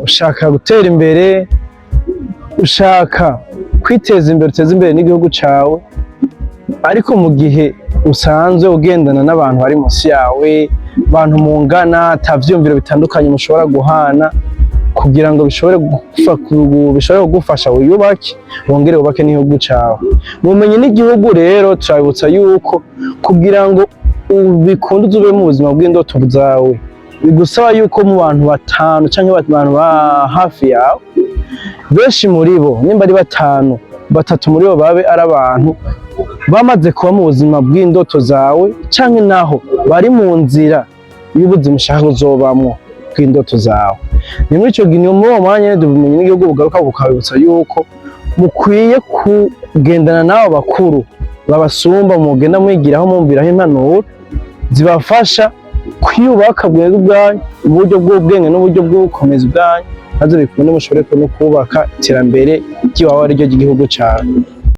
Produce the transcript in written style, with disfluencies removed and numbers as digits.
ushaka gutera imbere, ushaka kwiteza imbere, uteza imbere n'igihugu cawe, ariko mu gihe usanzwe ugendana n'abantu bari munsi yawe, abantu mungana, atavyumviro bitandukanye mushobora guhana kugira ngo bishobore kugufasha wiyubake, wongere wubake n'igihugu cawe. Ubumenyi n'igihugu rero turabibutsa yuko kugira ngo bikunde ube mu buzima bw'indoto zawe, bigusaba yuko mu bantu batanu canke abantu ba hafi yawe, benshi muri bo nimba ari batanu, batatu muri bo babe ari abantu bamaze kuba mu buzima bw'indoto zawe, canke naho bari mu nzira y'ubuzima ushaka kuzobamwo bw'indoto zawe. Ni muri ico gihe muri uwo mwanya ubumenyi n'igihugu bugaruka bukabibutsa yuko mukwiye kugendana n'abo bakuru babasumba, mugenda mwigiraho mumviraho impanuro zibafasha kwiyubaka bwego bwanyu, uburyo bw'ubwenge n'uburyo bw'ubukomezi bwanyu, maze bikunde mushobore no kubaka iterambere ry'iwawe ariryo ry'igihugu cawe.